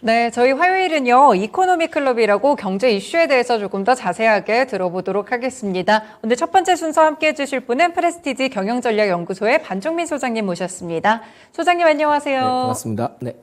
네, 저희 화요일은요, 이코노미 클럽이라고 경제 이슈에 대해서 조금 더 자세하게 들어보도록 하겠습니다. 오늘 첫 번째 순서 함께 해주실 분은 프레스티지 경영전략연구소의 반종민 소장님 모셨습니다. 소장님 안녕하세요. 네, 반갑습니다. 네.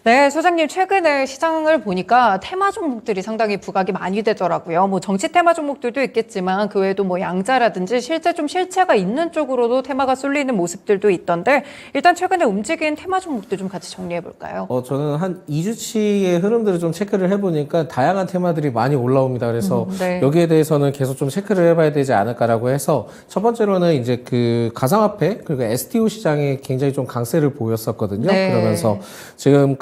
네, 소장님 최근에 시장을 보니까 테마 종목들이 상당히 부각이 많이 되더라고요. 뭐 정치 테마 종목들도 있겠지만 그 외에도 뭐 양자라든지 실제 좀 실체가 있는 쪽으로도 테마가 쏠리는 모습들도 있던데 일단 최근에 움직인 테마 종목들 좀 같이 정리해 볼까요? 저는 한 2주치의 흐름들을 좀 체크를 해보니까 다양한 테마들이 많이 올라옵니다. 그래서 네. 여기에 대해서는 계속 좀 체크를 해봐야 되지 않을까라고 해서 첫 번째로는 이제 그 가상화폐 그리고 STO 시장에 굉장히 좀 강세를 보였었거든요. 네. 그러면서 지금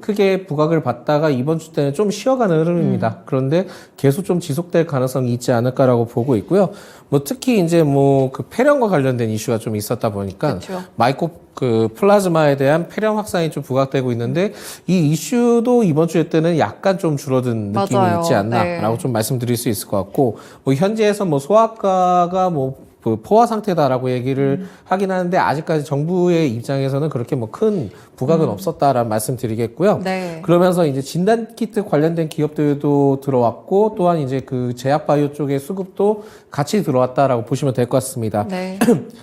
크게 부각을 받다가 이번 주 때는 좀 쉬어가는 흐름입니다. 그런데 계속 좀 지속될 가능성이 있지 않을까라고 보고 있고요. 뭐 특히 이제 뭐 그 폐렴과 관련된 이슈가 좀 있었다 보니까 그렇죠. 마이코 그 플라즈마에 대한 폐렴 확산이 좀 부각되고 있는데 이 이슈도 이번 주에 때는 약간 좀 줄어든 느낌이 맞아요. 있지 않나라고 네. 좀 말씀드릴 수 있을 것 같고 뭐 현지에서 뭐 소아과가 뭐 그 포화 상태다라고 얘기를 하긴 하는데 아직까지 정부의 입장에서는 그렇게 뭐 큰 부각은 없었다라는 말씀드리겠고요. 네. 그러면서 이제 진단 키트 관련된 기업들도 들어왔고 또한 이제 그 제약바이오 쪽의 수급도 같이 들어왔다라고 보시면 될 것 같습니다. 네.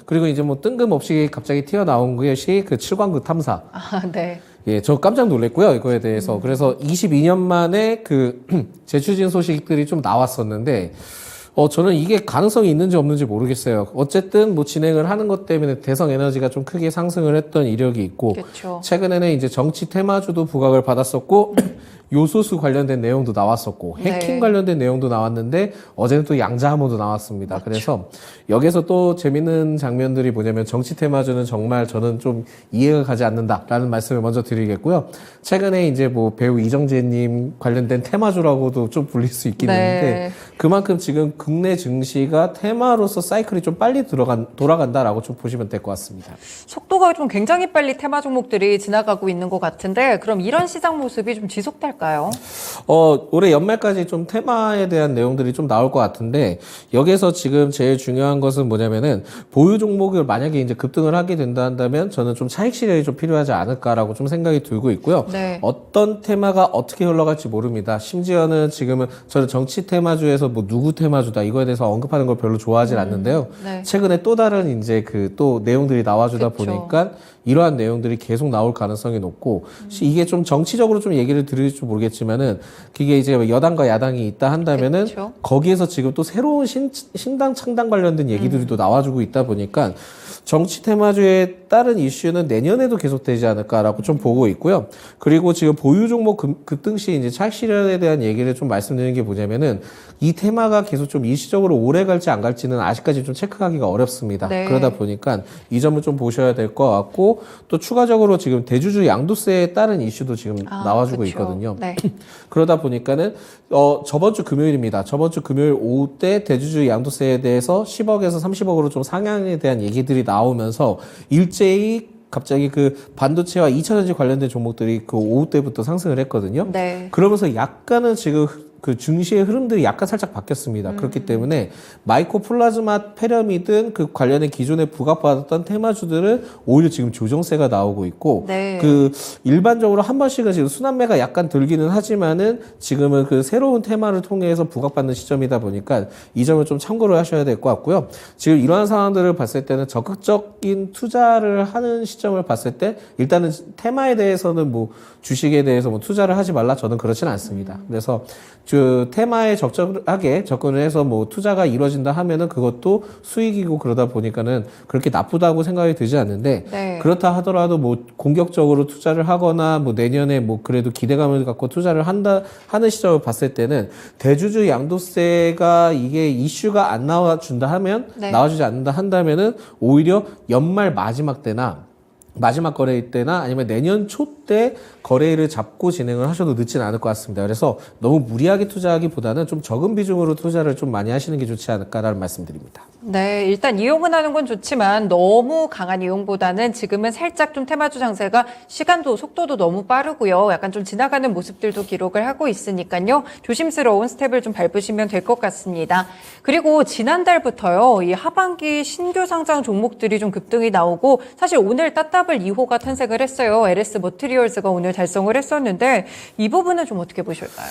그리고 이제 뭐 뜬금없이 갑자기 튀어나온 것이 그 7광급 탐사. 아, 네. 예, 저 깜짝 놀랐고요, 이거에 대해서. 그래서 22년 만에 그 재추진 소식들이 좀 나왔었는데, 저는 이게 가능성이 있는지 없는지 모르겠어요. 어쨌든 뭐 진행을 하는 것 때문에 대성 에너지가 좀 크게 상승을 했던 이력이 있고, 그렇죠. 최근에는 이제 정치 테마주도 부각을 받았었고, 요소수 관련된 내용도 나왔었고, 해킹 네. 관련된 내용도 나왔는데, 어제는 또 양자암호도 나왔습니다. 맞죠. 그래서 여기서 또 재밌는 장면들이 뭐냐면 정치 테마주는 정말 저는 좀 이해가 가지 않는다라는 말씀을 먼저 드리겠고요. 최근에 이제 뭐 배우 이정재님 관련된 테마주라고도 좀 불릴 수 있긴 네. 있는데, 그만큼 지금 국내 증시가 테마로서 사이클이 좀 빨리 돌아간다라고 좀 보시면 될 것 같습니다. 속도가 좀 굉장히 빨리 테마 종목들이 지나가고 있는 것 같은데 그럼 이런 시장 모습이 좀 지속될까요? 올해 연말까지 좀 테마에 대한 내용들이 좀 나올 것 같은데, 여기서 지금 제일 중요한 것은 뭐냐면은, 보유 종목을 만약에 이제 급등을 하게 된다 한다면, 저는 좀 차익 실현이 좀 필요하지 않을까라고 좀 생각이 들고 있고요. 네. 어떤 테마가 어떻게 흘러갈지 모릅니다. 심지어는 지금은 저는 정치 테마주에서 뭐 누구 테마주다, 이거에 대해서 언급하는 걸 별로 좋아하진 않는데요. 네. 최근에 또 다른 이제 그 또 내용들이 나와주다 그쵸. 보니까, 이러한 내용들이 계속 나올 가능성이 높고 이게 좀 정치적으로 좀 얘기를 드릴지 모르겠지만은 그게 이제 여당과 야당이 있다 한다면은 그쵸. 거기에서 지금 또 새로운 신당 창당 관련된 얘기들이 또 나와주고 있다 보니까 정치 테마주에 따른 이슈는 내년에도 계속되지 않을까라고 좀 보고 있고요. 그리고 지금 보유 종목 급등 시 이제 차익 실현에 대한 얘기를 좀 말씀드리는 게 뭐냐면은 이 테마가 계속 좀 일시적으로 오래 갈지 안 갈지는 아직까지 좀 체크하기가 어렵습니다. 네. 그러다 보니까 이 점을 좀 보셔야 될 것 같고 또 추가적으로 지금 대주주 양도세에 따른 이슈도 지금 나와주고 그쵸. 있거든요. 네. 그러다 보니까는 저번 주 금요일입니다. 저번 주 금요일 오후 때 대주주 양도세에 대해서 10억에서 30억으로 좀 상향에 대한 얘기들이 나오면서 일제히 갑자기 그 반도체와 2차전지 관련된 종목들이 그 오후 때부터 상승을 했거든요. 네. 그러면서 약간은 지금 그 증시의 흐름들이 약간 살짝 바뀌었습니다. 그렇기 때문에 마이코 플라즈마 폐렴이든 그 관련해 기존에 부각받았던 테마주들은 오히려 지금 조정세가 나오고 있고 네. 그 일반적으로 한 번씩은 지금 순환매가 약간 들기는 하지만은 지금은 그 새로운 테마를 통해서 부각받는 시점이다 보니까 이 점을 좀 참고를 하셔야 될 것 같고요. 지금 이러한 상황들을 봤을 때는 적극적인 투자를 하는 시점을 봤을 때 일단은 테마에 대해서는 뭐 주식에 대해서 뭐 투자를 하지 말라 저는 그렇지는 않습니다. 그래서 그 테마에 적절하게 접근을 해서 뭐 투자가 이루어진다 하면은 그것도 수익이고 그러다 보니까는 그렇게 나쁘다고 생각이 들지 않는데 네. 그렇다 하더라도 뭐 공격적으로 투자를 하거나 뭐 내년에 뭐 그래도 기대감을 갖고 투자를 하는 시점을 봤을 때는 대주주 양도세가 이게 이슈가 안 나와준다 하면 네. 나와주지 않는다 한다면은 오히려 연말 마지막 때나 마지막 거래일 때나 아니면 내년 초 때 거래일을 잡고 진행을 하셔도 늦지는 않을 것 같습니다. 그래서 너무 무리하게 투자하기보다는 좀 적은 비중으로 투자를 좀 많이 하시는 게 좋지 않을까라는 말씀드립니다. 네, 일단 이용은 하는 건 좋지만 너무 강한 이용보다는 지금은 살짝 좀 테마주 장세가 시간도 속도도 너무 빠르고요. 약간 좀 지나가는 모습들도 기록을 하고 있으니까요. 조심스러운 스텝을 좀 밟으시면 될 것 같습니다. 그리고 지난달부터요. 이 하반기 신규 상장 종목들이 좀 급등이 나오고 사실 오늘 따따블 2호가 탄생을 했어요. LS 머티리얼 머티리얼즈가 오늘 달성을 했었는데 이 부분은 좀 어떻게 보실까요?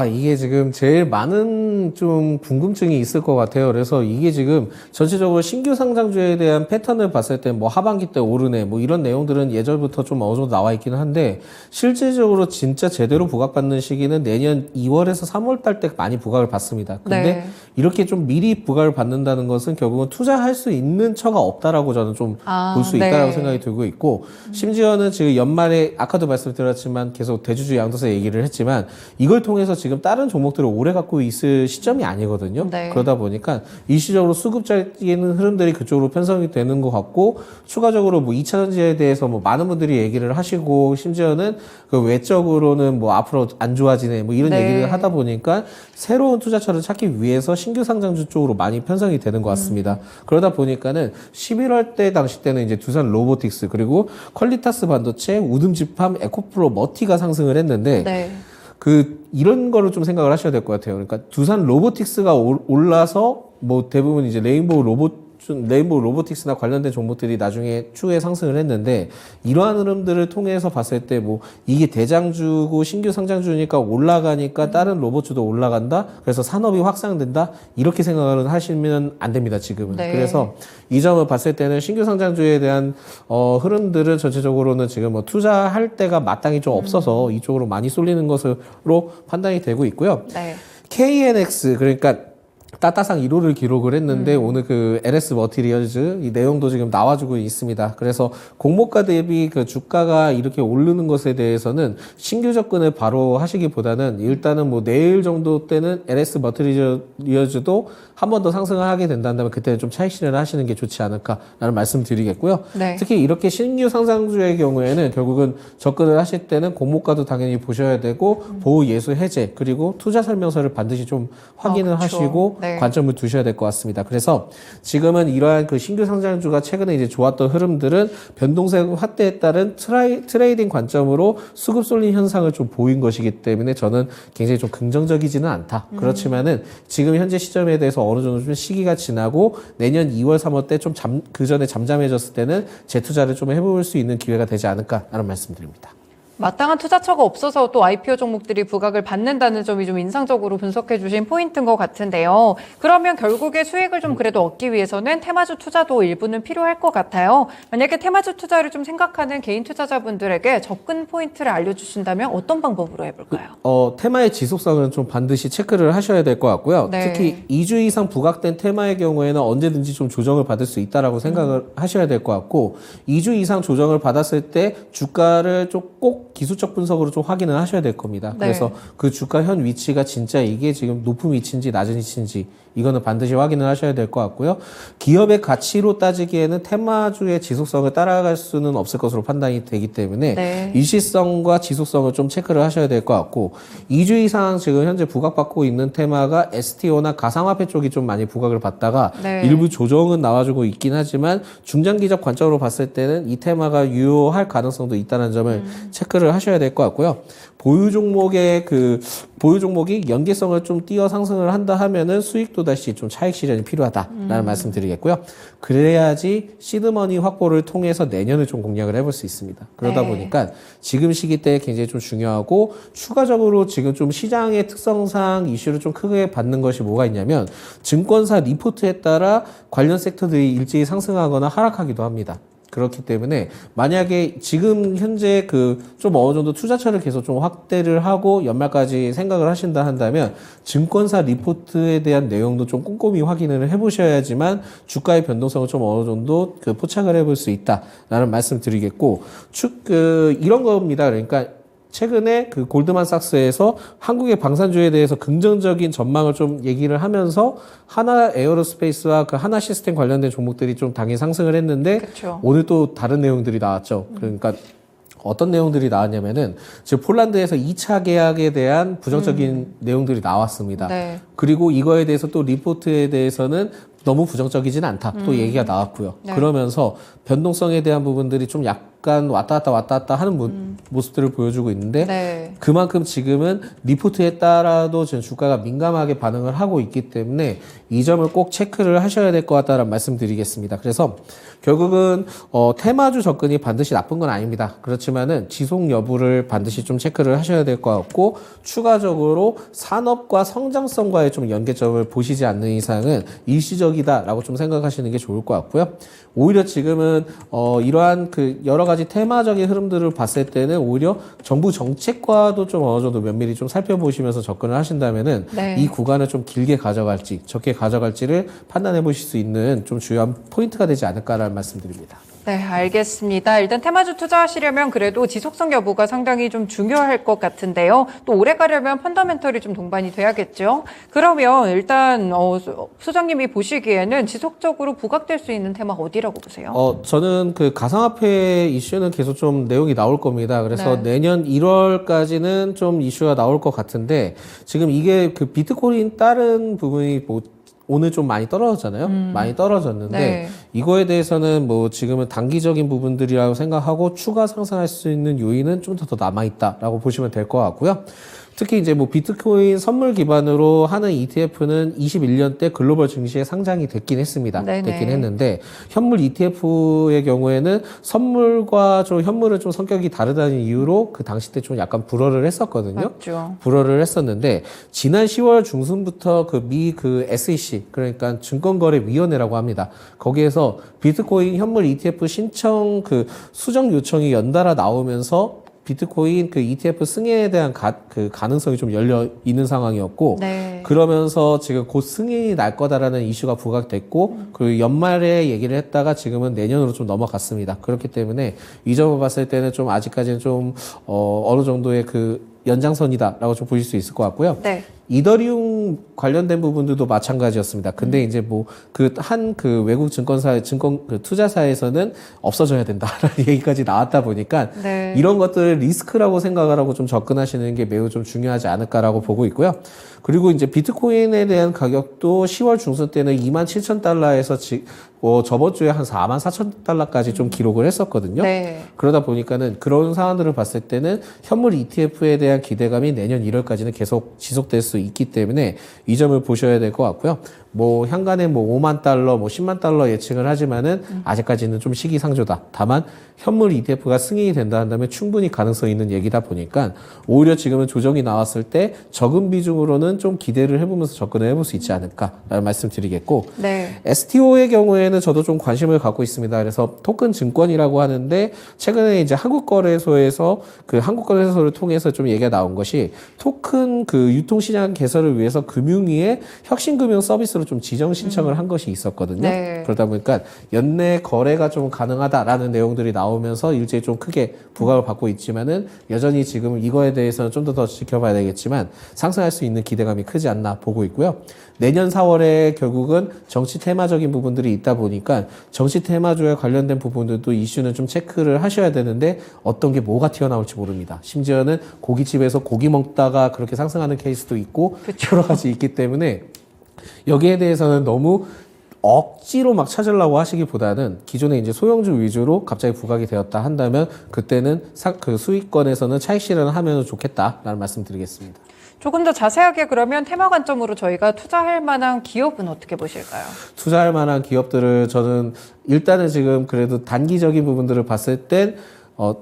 이게 지금 제일 많은 좀 궁금증이 있을 것 같아요. 그래서 이게 지금 전체적으로 신규 상장주에 대한 패턴을 봤을 때 뭐 하반기 때 오르네 뭐 이런 내용들은 예전부터 좀 어느 정도 나와 있기는 한데 실질적으로 진짜 제대로 부각받는 시기는 내년 2월에서 3월 달 때 많이 부각을 받습니다. 근데 네. 이렇게 좀 미리 부각을 받는다는 것은 결국은 투자할 수 있는 처가 없다라고 저는 좀 볼 수 네. 있다라고 생각이 들고 있고 심지어는 지금 연말에 아까도 말씀드렸지만 계속 대주주 양도세 얘기를 했지만 이걸 통해서 지금 다른 종목들을 오래 갖고 있을 시점이 아니거든요. 네. 그러다 보니까 일시적으로 수급적인 흐름들이 그쪽으로 편성이 되는 것 같고 추가적으로 뭐 2차전지에 대해서 뭐 많은 분들이 얘기를 하시고 심지어는 그 외적으로는 뭐 앞으로 안 좋아지네 뭐 이런 네. 얘기를 하다 보니까 새로운 투자처를 찾기 위해서 신규 상장주 쪽으로 많이 편성이 되는 것 같습니다. 그러다 보니까는 11월 때 당시 때는 이제 두산 로보틱스 그리고 퀄리타스 반도체, 우듬집함, 에코프로, 머티가 상승을 했는데 네. 이런 거를 좀 생각을 하셔야 될 것 같아요. 그러니까 두산 로보틱스가 올라서 뭐 대부분 이제 레인보우 로보틱스나 관련된 종목들이 나중에 추후에 상승을 했는데 이러한 흐름들을 통해서 봤을 때 뭐 이게 대장주고 신규 상장주니까 올라가니까 다른 로봇주도 올라간다. 그래서 산업이 확산된다. 이렇게 생각을 하시면 안 됩니다. 지금은. 네. 그래서 이 점을 봤을 때는 신규 상장주에 대한 흐름들은 전체적으로는 지금 뭐 투자할 때가 마땅히 좀 없어서 이쪽으로 많이 쏠리는 것으로 판단이 되고 있고요. 네. KNX 그러니까 따따상 1호를 기록을 했는데 오늘 그 LS 머티리얼즈 이 내용도 지금 나와주고 있습니다. 그래서 공모가 대비 그 주가가 이렇게 오르는 것에 대해서는 신규 접근을 바로 하시기보다는 일단은 뭐 내일 정도 때는 LS 머티리얼즈도 한 번 더 상승을 하게 된다면 그때는 좀 차익 실현을 하시는 게 좋지 않을까라는 말씀 드리겠고요. 네. 특히 이렇게 신규 상장주의 경우에는 결국은 접근을 하실 때는 공모가도 당연히 보셔야 되고 보호 예수 해제 그리고 투자 설명서를 반드시 좀 확인을 그렇죠. 하시고 네. 관점을 두셔야 될 것 같습니다. 그래서 지금은 이러한 그 신규 상장주가 최근에 이제 좋았던 흐름들은 변동성 확대에 따른 트레이딩 관점으로 수급 쏠림 현상을 좀 보인 것이기 때문에 저는 굉장히 좀 긍정적이지는 않다. 그렇지만은 지금 현재 시점에 대해서 어느 정도 좀 시기가 지나고 내년 2월, 3월 때 좀 그 전에 잠잠해졌을 때는 재투자를 좀 해볼 수 있는 기회가 되지 않을까라는 말씀드립니다. 마땅한 투자처가 없어서 또 IPO 종목들이 부각을 받는다는 점이 좀 인상적으로 분석해 주신 포인트인 것 같은데요. 그러면 결국에 수익을 좀 그래도 얻기 위해서는 테마주 투자도 일부는 필요할 것 같아요. 만약에 테마주 투자를 좀 생각하는 개인 투자자분들에게 접근 포인트를 알려주신다면 어떤 방법으로 해볼까요? 테마의 지속성은 좀 반드시 체크를 하셔야 될 것 같고요. 네. 특히 2주 이상 부각된 테마의 경우에는 언제든지 좀 조정을 받을 수 있다라고 생각을 하셔야 될 것 같고 2주 이상 조정을 받았을 때 주가를 좀 꼭 기술적 분석으로 좀 확인을 하셔야 될 겁니다. 네. 그래서 그 주가 현 위치가 진짜 이게 지금 높은 위치인지 낮은 위치인지 이거는 반드시 확인을 하셔야 될 것 같고요. 기업의 가치로 따지기에는 테마주의 지속성을 따라갈 수는 없을 것으로 판단이 되기 때문에 네. 일시성과 지속성을 좀 체크를 하셔야 될 것 같고 2주 이상 지금 현재 부각받고 있는 테마가 STO나 가상화폐 쪽이 좀 많이 부각을 받다가 네. 일부 조정은 나와주고 있긴 하지만 중장기적 관점으로 봤을 때는 이 테마가 유효할 가능성도 있다는 점을 체크를 하셔야 될 것 같고요. 보유 종목이 연계성을 좀 띄어 상승을 한다 하면은 수익도 다시 좀 차익 실현이 필요하다라는 말씀 드리겠고요. 그래야지 시드머니 확보를 통해서 내년을 좀 공략을 해볼 수 있습니다. 그러다 네. 보니까 지금 시기 때 굉장히 좀 중요하고 추가적으로 지금 좀 시장의 특성상 이슈를 좀 크게 받는 것이 뭐가 있냐면 증권사 리포트에 따라 관련 섹터들이 일제히 상승하거나 하락하기도 합니다. 그렇기 때문에 만약에 지금 현재 좀 어느 정도 투자처를 계속 좀 확대를 하고 연말까지 생각을 하신다 한다면 증권사 리포트에 대한 내용도 좀 꼼꼼히 확인을 해보셔야지만 주가의 변동성을 좀 어느 정도 포착을 해볼 수 있다라는 말씀 드리겠고 이런 겁니다. 그러니까 최근에 골드만삭스에서 한국의 방산주에 대해서 긍정적인 전망을 좀 얘기를 하면서 하나 에어로스페이스와 하나 시스템 관련된 종목들이 좀 당일 상승을 했는데 그쵸. 오늘 또 다른 내용들이 나왔죠. 그러니까 어떤 내용들이 나왔냐면은 지금 폴란드에서 2차 계약에 대한 부정적인 내용들이 나왔습니다. 네. 그리고 이거에 대해서 또 리포트에 대해서는 너무 부정적이진 않다. 또 얘기가 나왔고요. 네. 그러면서 변동성에 대한 부분들이 좀 약간 왔다 갔다 하는 모습들을 보여주고 있는데 네. 그만큼 지금은 리포트에 따라도 지금 주가가 민감하게 반응을 하고 있기 때문에 이 점을 꼭 체크를 하셔야 될 것 같다는 말씀드리겠습니다. 그래서 결국은 테마주 접근이 반드시 나쁜 건 아닙니다. 그렇지만은 지속 여부를 반드시 좀 체크를 하셔야 될 것 같고 추가적으로 산업과 성장성과의 좀 연계점을 보시지 않는 이상은 일시적이다라고 좀 생각하시는 게 좋을 것 같고요. 오히려 지금은 이러한 그 여러 가지 테마적인 흐름들을 봤을 때는 오히려 정부 정책과도 좀 어느 정도 면밀히 좀 살펴보시면서 접근을 하신다면은 네. 이 구간을 좀 길게 가져갈지 적게 가져갈지를 판단해 보실 수 있는 좀 주요한 포인트가 되지 않을까라는 말씀드립니다. 네, 알겠습니다. 일단 테마주 투자하시려면 그래도 지속성 여부가 상당히 좀 중요할 것 같은데요. 또 오래 가려면 펀더멘털이 좀 동반이 돼야겠죠. 그러면 일단 소장님이 보시기에는 지속적으로 부각될 수 있는 테마 어디라고 보세요? 저는 그 가상화폐 이슈는 계속 좀 내용이 나올 겁니다. 그래서 네. 내년 1월까지는 좀 이슈가 나올 것 같은데 지금 이게 그 비트코인 다른 부분이 뭐 오늘 좀 많이 떨어졌잖아요. 많이 떨어졌는데 네. 이거에 대해서는 뭐 지금은 단기적인 부분들이라고 생각하고 추가 상승할 수 있는 요인은 좀 더 남아있다라고 보시면 될 것 같고요. 특히 이제 뭐 비트코인 선물 기반으로 하는 ETF는 21년 때 글로벌 증시에 상장이 됐긴 했습니다. 네네. 됐긴 했는데 현물 ETF의 경우에는 선물과 좀 현물은 좀 성격이 다르다는 이유로 그 당시 때 좀 약간 불허를 했었거든요. 맞죠. 불허를 했었는데 지난 10월 중순부터 그 SEC 그러니까 증권거래위원회라고 합니다. 거기에서 비트코인 현물 ETF 신청 그 수정 요청이 연달아 나오면서 비트코인 그 ETF 승인에 대한 그 가능성이 좀 열려 있는 상황이었고 네. 그러면서 지금 곧 승인이 날 거다라는 이슈가 부각됐고 그리고 연말에 얘기를 했다가 지금은 내년으로 좀 넘어갔습니다. 그렇기 때문에 이 점을 봤을 때는 좀 아직까지는 좀 어느 정도의 그 연장선이다라고 좀 보실 수 있을 것 같고요. 네. 이더리움 관련된 부분들도 마찬가지였습니다. 근데 이제 뭐 그 외국 그 투자사에서는 없어져야 된다라는 얘기까지 나왔다 보니까 네. 이런 것들을 리스크라고 생각을 하고 좀 접근하시는 게 매우 좀 중요하지 않을까라고 보고 있고요. 그리고 이제 비트코인에 대한 가격도 10월 중순 때는 27,000달러에서 저번 주에 한 44,000달러까지 좀 기록을 했었거든요. 네. 그러다 보니까는 그런 상황들을 봤을 때는 현물 ETF에 대한 기대감이 내년 1월까지는 계속 지속될 수 있기 때문에 이 점을 보셔야 될 것 같고요. 뭐 향간에 뭐 5만 달러, 뭐 10만 달러 예측을 하지만은 아직까지는 좀 시기상조다. 다만 현물 ETF가 승인이 된다 한다면 충분히 가능성 있는 얘기다 보니까 오히려 지금은 조정이 나왔을 때 적은 비중으로는 좀 기대를 해보면서 접근을 해볼 수 있지 않을까라는 말씀드리겠고 네. STO의 경우에는 저도 좀 관심을 갖고 있습니다. 그래서 토큰 증권이라고 하는데 최근에 이제 한국거래소를 통해서 좀 얘기가 나온 것이 토큰 그 유통시장 개설을 위해서 금융위에 혁신금융 서비스로 좀 지정 신청을 한 것이 있었거든요. 네. 그러다 보니까 연내 거래가 좀 가능하다라는 내용들이 나오면서 일제히 좀 크게 부각을 받고 있지만은 여전히 지금 이거에 대해서는 좀 더 지켜봐야 되겠지만 상승할 수 있는 기대감이 크지 않나 보고 있고요. 내년 4월에 결국은 정치 테마적인 부분들이 있다 보니까 정치 테마주에 관련된 부분들도 이슈는 좀 체크를 하셔야 되는데 어떤 게 뭐가 튀어나올지 모릅니다. 심지어는 고깃집에서 고기 먹다가 그렇게 상승하는 케이스도 있고 여러 가지 있기 때문에 여기에 대해서는 너무 억지로 막 찾으려고 하시기보다는 기존에 이제 소형주 위주로 갑자기 부각이 되었다 한다면 그때는 그 수익권에서는 차익 실현을 하면 좋겠다라는 말씀 드리겠습니다. 조금 더 자세하게 그러면 테마 관점으로 저희가 투자할 만한 기업은 어떻게 보실까요? 투자할 만한 기업들을 저는 일단은 지금 그래도 단기적인 부분들을 봤을 땐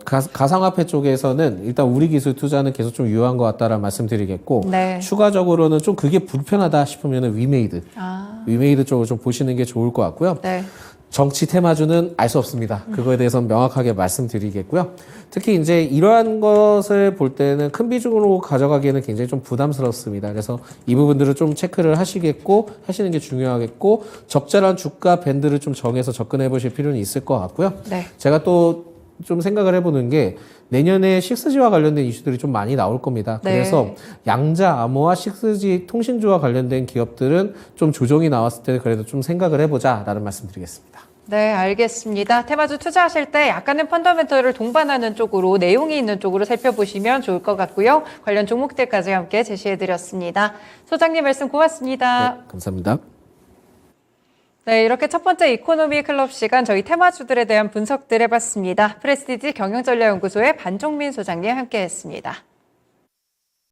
가상화폐 쪽에서는 일단 우리 기술 투자는 계속 좀 유효한 것 같다라는 말씀드리겠고 네. 추가적으로는 좀 그게 불편하다 싶으면 위메이드 쪽을 좀 보시는 게 좋을 것 같고요. 네. 정치 테마주는 알 수 없습니다. 그거에 대해서는 명확하게 말씀드리겠고요. 특히 이제 이러한 것을 볼 때는 큰 비중으로 가져가기에는 굉장히 좀 부담스럽습니다. 그래서 이 부분들을 좀 체크를 하시는 게 중요하겠고 적절한 주가 밴드를 좀 정해서 접근해 보실 필요는 있을 것 같고요. 네. 제가 또 좀 생각을 해보는 게 내년에 6G와 관련된 이슈들이 좀 많이 나올 겁니다. 네. 그래서 양자, 암호화, 6G 통신주와 관련된 기업들은 좀 조정이 나왔을 때 그래도 좀 생각을 해보자라는 말씀드리겠습니다. 네, 알겠습니다. 테마주 투자하실 때 약간은 펀더멘털을 동반하는 쪽으로 내용이 있는 쪽으로 살펴보시면 좋을 것 같고요. 관련 종목들까지 함께 제시해드렸습니다. 소장님 말씀 고맙습니다. 네, 감사합니다. 네, 이렇게 첫 번째 이코노미 클럽 시간 저희 테마주들에 대한 분석들 해봤습니다. 프레스티지 경영전략연구소의 반종민 소장님 함께했습니다.